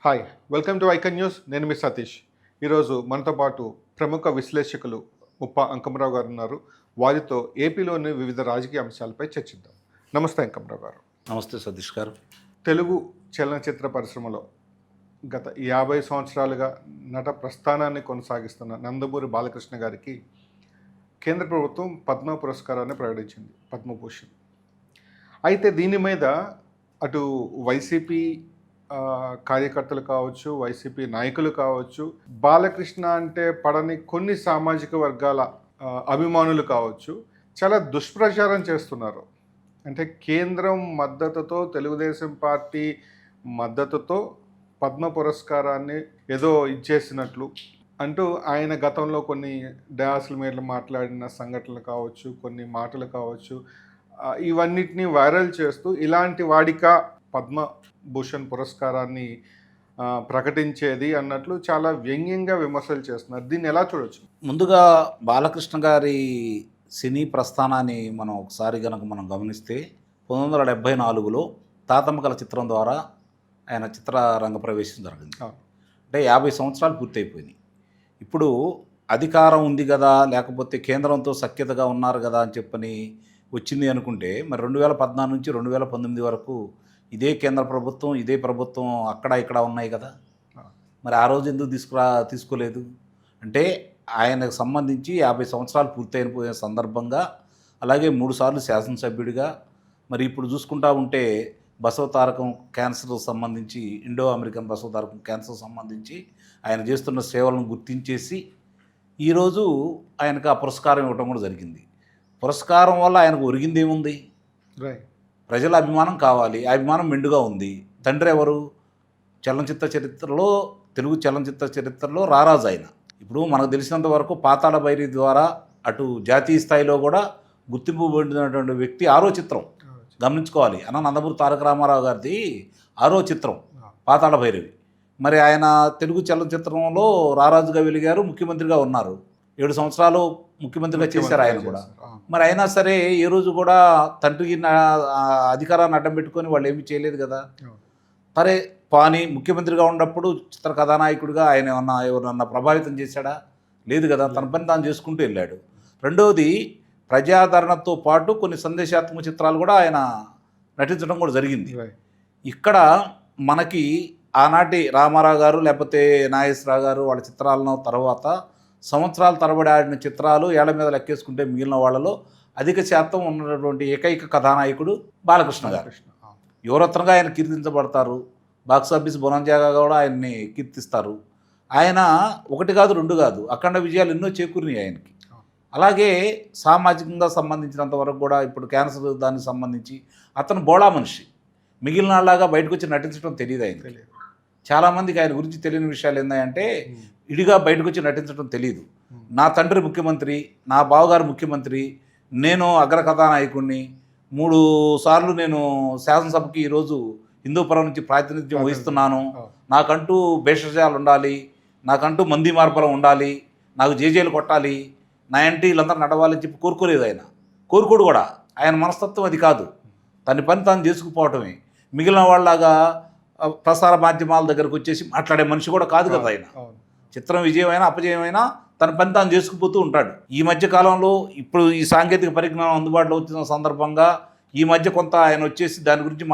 Hi welcome to icon news. నేను మీ సతీష్. ఈరోజు మనతో పాటు ప్రముఖ విశ్లేషకులు ముప్ప అంకమరావు గారు ఉన్నారు. వారితో ఏపీలోని వివిధ రాజకీయ అంశాలపై చర్చిద్దాం. నమస్తే అంకమరావు గారు. నమస్తే సతీష్ గారు. తెలుగు చలనచిత్ర పరిశ్రమలో గత 50 సంవత్సరాలుగా నట ప్రస్థానాన్ని కొనసాగిస్తున్న నందమూరి బాలకృష్ణ గారికి కేంద్ర ప్రభుత్వం పద్మ పురస్కారాన్ని ప్రకటించింది, పద్మభూషణ్. అయితే దీని మీద అటు వైసీపీ కార్యకర్తలు కావచ్చు, వైసీపీ నాయకులు కావచ్చు, బాలకృష్ణ అంటే పడని కొన్ని సామాజిక వర్గాల అభిమానులు కావచ్చు, చాలా దుష్ప్రచారం చేస్తున్నారు. అంటే కేంద్రం మద్దతుతో, తెలుగుదేశం పార్టీ మద్దతుతో పద్మ పురస్కారాన్ని ఏదో ఇచ్చేసినట్లు అంటూ ఆయన గతంలో కొన్ని డయాస్ల మీద మాట్లాడిన సంఘటనలు కావచ్చు, కొన్ని మాటలు కావచ్చు, ఇవన్నిటిని వైరల్ చేస్తూ ఇలాంటి వాడిక పద్మభూషణ్ పురస్కారాన్ని ప్రకటించేది అన్నట్లు చాలా వ్యంగ్యంగా విమర్శలు చేస్తున్నారు. దీన్ని ఎలా చూడొచ్చు? ముందుగా బాలకృష్ణ గారి సినీ ప్రస్థానాన్ని మనం ఒకసారి మనం గమనిస్తే 1974లో తాతమ్మకల చిత్రం ద్వారా ఆయన చిత్రరంగ ప్రవేశం జరిగింది. అంటే 50 సంవత్సరాలు పూర్తయిపోయినాయి. ఇప్పుడు అధికారం ఉంది కదా, లేకపోతే కేంద్రంతో సఖ్యతగా ఉన్నారు కదా అని చెప్పని వచ్చింది అనుకుంటే, మరి 2014 నుంచి 2019 వరకు ఇదే కేంద్ర ప్రభుత్వం, ఇదే ప్రభుత్వం అక్కడ ఇక్కడ ఉన్నాయి కదా. మరి ఆ రోజు ఎందుకు తీసుకోలేదు అంటే, ఆయనకు సంబంధించి 50 సంవత్సరాలు పూర్తయిన సందర్భంగా, అలాగే 3 సార్లు శాసనసభ్యుడిగా, మరి ఇప్పుడు చూసుకుంటా ఉంటే బసవతారకం క్యాన్సర్ సంబంధించి, ఇండో అమెరికన్ బసవతారకం క్యాన్సర్ సంబంధించి ఆయన చేస్తున్న సేవలను గుర్తించేసి ఈరోజు ఆయనకు ఆ పురస్కారం ఇవ్వడం కూడా జరిగింది. పురస్కారం వల్ల ఆయనకు ఒరిగింది ఏముంది? ప్రజల అభిమానం కావాలి. ఆ అభిమానం మెండుగా ఉంది. తండ్రి ఎవరు? చలనచిత్ర చరిత్రలో, తెలుగు చలనచిత్ర చరిత్రలో రారాజు ఆయన. ఇప్పుడు మనకు తెలిసినంత వరకు పాతాళ భైరవి ద్వారా అటు జాతీయ స్థాయిలో కూడా గుర్తింపు పొందినటువంటి వ్యక్తి. 6వ చిత్రం గమనించుకోవాలి. నందమూరి తారక రామారావు గారిది 6వ చిత్రం పాతాళ భైరవి. మరి ఆయన తెలుగు చలనచిత్రంలో రారాజుగా వెలిగారు, ముఖ్యమంత్రిగా ఉన్నారు. 7 సంవత్సరాలు ముఖ్యమంత్రిగా చేశారు ఆయన కూడా. మరి అయినా సరే ఏ రోజు కూడా తండ్రికి అధికారాన్ని అడ్డం పెట్టుకొని వాళ్ళు ఏమీ చేయలేదు కదా. సరే పాని ముఖ్యమంత్రిగా ఉన్నప్పుడు చిత్ర కథానాయకుడిగా ఆయన ఎవరన్నా ప్రభావితం చేశాడా? లేదు కదా. తన పని తాను చేసుకుంటూ వెళ్ళాడు. రెండవది, ప్రజాదరణతో పాటు కొన్ని సందేశాత్మక చిత్రాలు కూడా ఆయన నటించడం కూడా జరిగింది. ఇక్కడ మనకి ఆనాటి రామారావు గారు లేకపోతే నాగేశ్వరరావు గారు వాళ్ళ చిత్రాలను తర్వాత సంవత్సరాల తరబడి ఆడిన చిత్రాలు ఏళ్ల మీద లెక్కేసుకుంటే మిగిలిన వాళ్ళలో అధిక శాతం ఉన్నటువంటి ఏకైక కథానాయకుడు బాలకృష్ణ గారు. యువరత్నంగా ఆయన కీర్తించబడతారు. బాక్సాఫీస్ బొనంజాగా కూడా ఆయన్ని కీర్తిస్తారు. ఆయన 1 కాదు 2 కాదు అఖండ విజయాలు ఎన్నో చేకూరినాయి ఆయనకి. అలాగే సామాజికంగా సంబంధించినంత వరకు కూడా ఇప్పుడు క్యాన్సర్ దానికి సంబంధించి అతను బోళా మనిషి. మిగిలిన వాళ్ళలాగా బయటకు వచ్చి నటించడం తెలియదు ఆయనకి. చాలామందికి ఆయన గురించి తెలియని విషయాలు ఏంటంటే, ఇడిగా బయటకు వచ్చి నటించడం తెలియదు. నా తండ్రి ముఖ్యమంత్రి, నా బావగారు ముఖ్యమంత్రి, నేను అగ్ర కథానాయకుడిని, 3 సార్లు నేను శాసనసభకి ఈరోజు హిందూపురం నుంచి ప్రాతినిధ్యం వహిస్తున్నాను, నాకంటూ భేషజాలు ఉండాలి, నాకంటూ మంది మార్పులం ఉండాలి, నాకు జేజేలు కొట్టాలి, నా ఇంటి వీళ్ళందరూ నడవాలని చెప్పి కోరుకోలేదు ఆయన. కోరుకోడు కూడా. ఆయన మనస్తత్వం అది కాదు. తన పని తాను చేసుకుపోవటమే. మిగిలిన వాళ్ళలాగా ప్రసార మాధ్యమాల దగ్గరకు వచ్చేసి మాట్లాడే మనిషి కూడా కాదు కదా ఆయన. చిత్రం విజయమైనా అపజయమైనా తన పని తాను చేసుకుపోతూ ఉంటాడు. ఈ మధ్య కాలంలో ఇప్పుడు ఈ సాంకేతిక పరిజ్ఞానం అందుబాటులో వచ్చిన సందర్భంగా ఈ మధ్య కొంత ఆయన వచ్చేసి దాని గురించి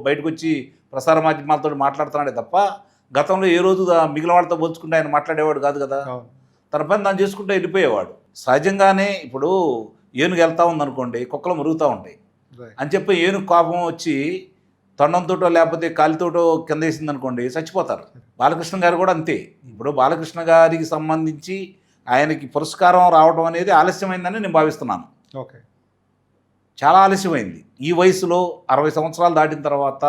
బయటకు వచ్చి ప్రసార మాధ్యమాలతో మాట్లాడుతున్నాడే తప్ప, గతంలో ఏ రోజు మిగిలిన వాళ్ళతో పోల్చుకుంటే ఆయన మాట్లాడేవాడు కాదు కదా. తన పని తాను చేసుకుంటూ వెళ్ళిపోయేవాడు. సహజంగానే ఇప్పుడు ఏనుగు వెళ్తూ ఉందనుకోండి, కుక్కలు మురుగుతూ ఉంటాయి అని చెప్పి ఏనుగు కోపం వచ్చి తొండంతోటో లేకపోతే కాలితోటో కింద వేసింది అనుకోండి, చచ్చిపోతారు. బాలకృష్ణ గారు కూడా అంతే. ఇప్పుడు బాలకృష్ణ గారికి సంబంధించి ఆయనకి పురస్కారం రావడం అనేది ఆలస్యమైందని నేను భావిస్తున్నాను. చాలా ఆలస్యమైంది. ఈ వయసులో 60 సంవత్సరాలు దాటిన తర్వాత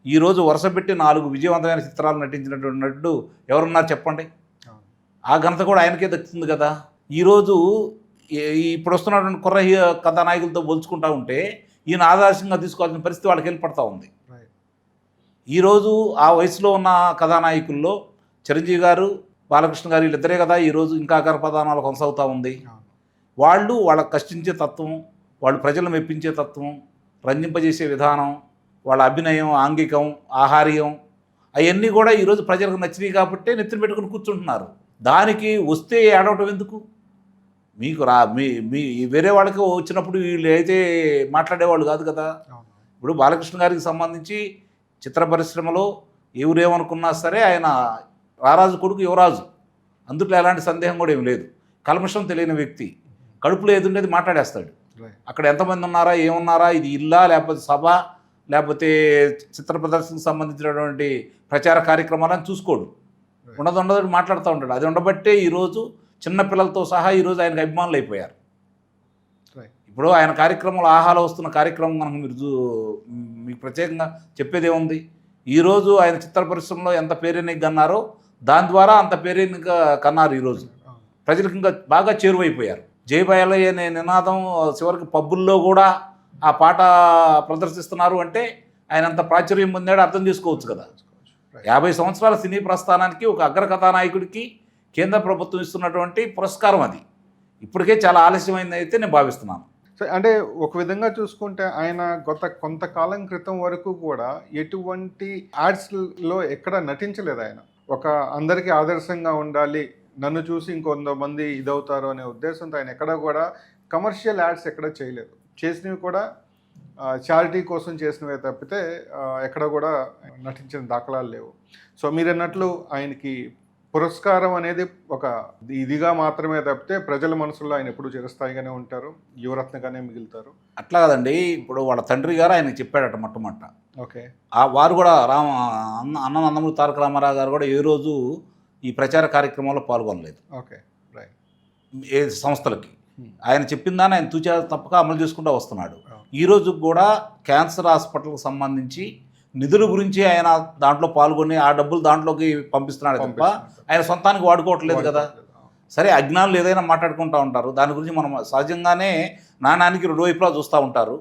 ఈరోజు వరుస పెట్టి 4 విజయవంతమైన చిత్రాలు నటించినటువంటి నటుడు ఎవరున్నారు చెప్పండి? ఆ ఘనత కూడా ఆయనకే దక్కుతుంది కదా. ఈరోజు ఇప్పుడు వస్తున్నటువంటి కుర్ర కథానాయకులతో పోల్చుకుంటూ ఉంటే ఈయన ఆదర్శంగా తీసుకోవాల్సిన పరిస్థితి వాళ్ళకి ఏర్పడతా ఉంది. ఈరోజు ఆ వయసులో ఉన్న కథానాయకుల్లో చిరంజీవి గారు, బాలకృష్ణ గారు వీళ్ళిద్దరే కదా ఈరోజు ఇంకా ఆకార ప్రధానాలు కొనసాగుతూ ఉంది. వాళ్ళు వాళ్ళ కష్టించే తత్వం, వాళ్ళు ప్రజలను మెప్పించే తత్వం, రంజింపజేసే విధానం, వాళ్ళ అభినయం, ఆంగికం, ఆహార్యం, అవన్నీ కూడా ఈరోజు ప్రజలకు నచ్చినాయి కాబట్టి నెత్తిన పెట్టుకుని కూర్చుంటున్నారు. దానికి వస్తే ఏడవటం ఎందుకు? మీకు మీ వేరే వాళ్ళకి వచ్చినప్పుడు వీళ్ళు అయితే మాట్లాడేవాళ్ళు కాదు కదా. ఇప్పుడు బాలకృష్ణ గారికి సంబంధించి చిత్ర పరిశ్రమలో ఎవరేమనుకున్నా సరే ఆయన రారాజు కొడుకు యువరాజు, అందులో ఎలాంటి సందేహం కూడా ఏమి లేదు. కల్మషం తెలియని వ్యక్తి, కడుపులో ఏదుండేది మాట్లాడేస్తాడు. అక్కడ ఎంతమంది ఉన్నారా, ఏమున్నారా, ఇది ఇల్లా లేకపోతే సభ లేకపోతే చిత్ర ప్రదర్శనకు సంబంధించినటువంటి ప్రచార కార్యక్రమాలను చూసుకోడు. ఉండదు మాట్లాడుతూ ఉంటాడు. అది ఉండబట్టే ఈరోజు చిన్నపిల్లలతో సహా ఈరోజు ఆయనకు అభిమానులు అయిపోయారు. ఇప్పుడు ఆయన కార్యక్రమంలో ఆహాలో వస్తున్న కార్యక్రమం కనుక మీకు ప్రత్యేకంగా చెప్పేది ఏముంది? ఈరోజు ఆయన చిత్ర పరిశ్రమలో ఎంత పేరెన్నిక కన్నారో దాని ద్వారా అంత పేరెన్నిక కన్నారు. ఈరోజు ప్రజలకు ఇంకా బాగా చేరువైపోయారు. జై బాలయ్య అనే నినాదం చివరికి పబ్బుల్లో కూడా ఆ పాట ప్రదర్శిస్తున్నారు అంటే ఆయన అంత ప్రాచుర్యం పొందాడు, అర్థం చేసుకోవచ్చు కదా. 50 సంవత్సరాల సినీ ప్రస్థానానికి ఒక అగ్ర కథానాయకుడికి కేంద్ర ప్రభుత్వం ఇస్తున్నటువంటి పురస్కారం అది. ఇప్పటికే చాలా ఆలస్యమైంది అయితే నేను భావిస్తున్నాను. అంటే ఒక విధంగా చూసుకుంటే ఆయన కొంతకాలం క్రితం వరకు కూడా ఎటువంటి యాడ్స్లో ఎక్కడ నటించలేదు. ఆయన ఒక అందరికీ ఆదర్శంగా ఉండాలి, నన్ను చూసి ఇంకొంతమంది ఇదవుతారు అనే ఉద్దేశంతో ఆయన ఎక్కడ కూడా కమర్షియల్ యాడ్స్ ఎక్కడ చేయలేదు. చేసినవి కూడా చారిటీ కోసం చేసినవే తప్పితే ఎక్కడ కూడా నటించిన దాఖలాలు లేవు. సో మీరు అన్నట్లు ఆయనకి పురస్కారం అనేది ఒక ఇదిగా మాత్రమే తప్పితే ప్రజల మనసులో ఆయన ఎప్పుడు చిరస్థాయిగానే ఉంటారు, యువరత్నగానే మిగులుతారు. అట్లా కదండి. ఇప్పుడు వాళ్ళ తండ్రి గారు ఆయనకు చెప్పాడట మొట్టమొదట. ఓకే. వారు కూడా నందమూరి తారక రామారావు గారు కూడా ఏ రోజు ఈ ప్రచార కార్యక్రమంలో పాల్గొనలేదు. Okay, right. ఏ సంస్థలకి ఆయన చెప్పిందాన్ని ఆయన తూచా తప్పక అమలు చేసుకుంటూ వస్తున్నాడు. ఈరోజు కూడా క్యాన్సర్ హాస్పిటల్కి సంబంధించి నిధుల గురించి ఆయన దాంట్లో పాల్గొని ఆ డబ్బులు దాంట్లోకి పంపిస్తున్నాడు తప్ప ఆయన సొంతానికి వాడుకోవట్లేదు కదా. సరే, అజ్ఞానులు ఏదైనా మాట్లాడుకుంటూ ఉంటారు. దాని గురించి మనం సహజంగానే నాణానికి రెండు వైపులా చూస్తూ ఉంటారు.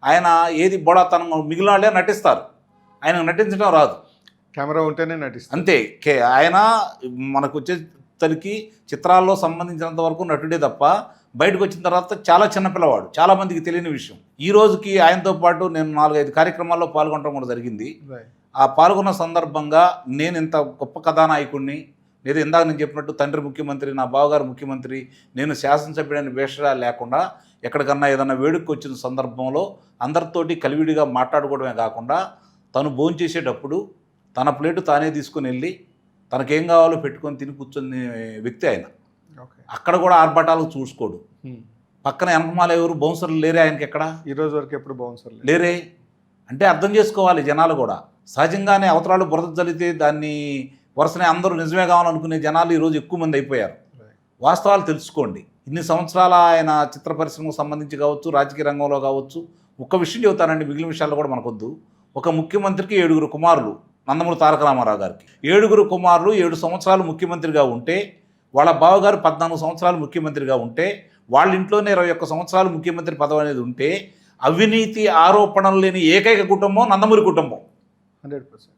ఆయన ఏది బోడాతనంగా మిగిలిన వాళ్ళే నటిస్తారు, ఆయన నటించడం రాదు. కెమెరా ఉంటేనే నటిస్తారు అంతే. ఆయన మనకు వచ్చేసరికి చిత్రాల్లో సంబంధించినంత వరకు నటుడే తప్ప బయటకు వచ్చిన తర్వాత చాలా చిన్నపిల్లవాడు, చాలామందికి తెలియని విషయం. ఈ రోజుకి ఆయనతో పాటు నేను 4-5 కార్యక్రమాల్లో పాల్గొనడం కూడా జరిగింది. ఆ పాల్గొన్న సందర్భంగా నేను ఇంత గొప్ప కథానాయకుడిని, లేదా ఇందాక నేను చెప్పినట్టు తండ్రి ముఖ్యమంత్రి, నా బావగారు ముఖ్యమంత్రి, నేను శాసనసభ్యుడని వేషరా లేకుండా ఎక్కడికన్నా ఏదన్నా వేడుకకి వచ్చిన సందర్భంలో అందరితోటి కలివిడిగా మాట్లాడుకోవడమే కాకుండా తను భోంచేసేటప్పుడు తన ప్లేటు తానే తీసుకుని వెళ్ళి తనకేం కావాలో పెట్టుకొని తిని కూర్చొని వ్యక్తి ఆయన. అక్కడ కూడా ఆర్భటాలకు చూసుకోడు. పక్కన వెనకమాల ఎవరు బౌన్సర్లు లేరే ఆయనకి ఎక్కడ ఈ రోజు వరకు ఎప్పుడు బౌన్సర్లు లేరే. అంటే అర్థం చేసుకోవాలి జనాలు కూడా. సహజంగానే అవతరాలు బురద చల్లితే దాన్ని వరుసనే అందరూ నిజమే కావాలనుకునే జనాలు ఈరోజు ఎక్కువ మంది అయిపోయారు. వాస్తవాలు తెలుసుకోండి. ఇన్ని సంవత్సరాల ఆయన చిత్ర పరిశ్రమకు సంబంధించి కావచ్చు, రాజకీయ రంగంలో కావచ్చు, ఒక్క విషయం చెబుతానండి, మిగిలిన విషయాల్లో కూడా మనకొద్దు. ఒక ముఖ్యమంత్రికి 7 కుమారులు, నందమూరి తారక రామారావు గారికి 7 కుమారులు 7 సంవత్సరాలు ముఖ్యమంత్రిగా ఉంటే, వాళ్ళ బావగారు 14 సంవత్సరాలు ముఖ్యమంత్రిగా ఉంటే, వాళ్ళ ఇంట్లోనే 21 సంవత్సరాలు ముఖ్యమంత్రి పదవి అనేది ఉంటే, అవినీతి ఆరోపణలు లేని ఏకైక కుటుంబం నందమూరి కుటుంబం. 100%.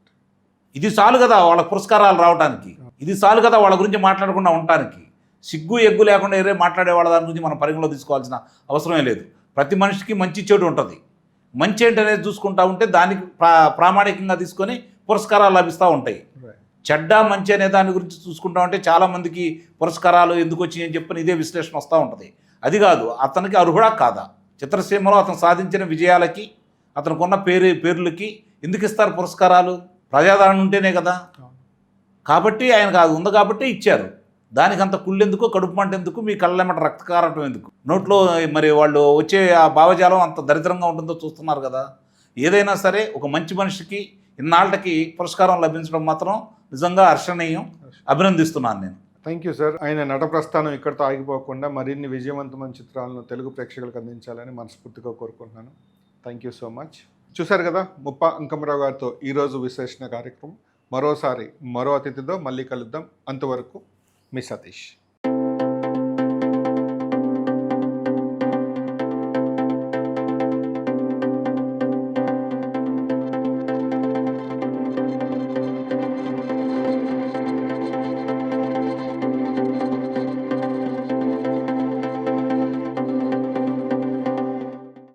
ఇది చాలు కదా వాళ్ళ పురస్కారాలు రావడానికి, ఇది చాలు కదా వాళ్ళ గురించి మాట్లాడకుండా ఉండటానికి. సిగ్గు ఎగ్గు లేకుండా ఏరే మాట్లాడే వాళ్ళ దాని గురించి మనం పరిగణలో తీసుకోవాల్సిన అవసరమే లేదు. ప్రతి మనిషికి మంచి చెడు ఉంటుంది. మంచి ఏంటనేది చూసుకుంటా ఉంటే దానికి ప్రామాణికంగా తీసుకొని పురస్కారాలు లభిస్తూ ఉంటాయి. చెడ్డ మంచి అనే దాని గురించి చూసుకుంటా ఉంటే చాలామందికి పురస్కారాలు ఎందుకు వచ్చి అని చెప్పని ఇదే విశ్లేషణ వస్తూ ఉంటుంది. అది కాదు, అతనికి అర్హుడా కాదా, చిత్రసీమలో అతను సాధించిన విజయాలకి, అతనికి ఉన్న పేర్లకి ఎందుకు ఇస్తారు పురస్కారాలు? ప్రజాదరణ ఉంటేనే కదా. కాబట్టి ఆయనకు అది ఉంది కాబట్టి ఇచ్చారు. దానికి అంత కుళ్ళెందుకు, కడుపు మంట ఎందుకు, మీ కళ్ళెమ్మట రక్త కారటం ఎందుకు? నోట్లో మరి వాళ్ళు వచ్చే ఆ భావజాలం అంత దరిద్రంగా ఉంటుందో చూస్తున్నారు కదా. ఏదైనా సరే ఒక మంచి మనిషికి ఇన్నాళ్ళకి పురస్కారం లభించడం మాత్రం నిజంగా హర్షణీయం, అభినందిస్తున్నాను నేను. Thank you sir. ఆయన నట ప్రస్థానం ఇక్కడితో ఆగిపోకుండా మరిన్ని విజయవంతమైన చిత్రాలను తెలుగు ప్రేక్షకులకు అందించాలని మనస్ఫూర్తిగా కోరుకుంటున్నాను. Thank you so much. చూశారు కదా ముప్ప అంకమరావు గారితో ఈరోజు విశ్లేషణ కార్యక్రమం. మరోసారి మరో అతిథితో మళ్ళీ కలుద్దాం. అంతవరకు మీ సతీష్.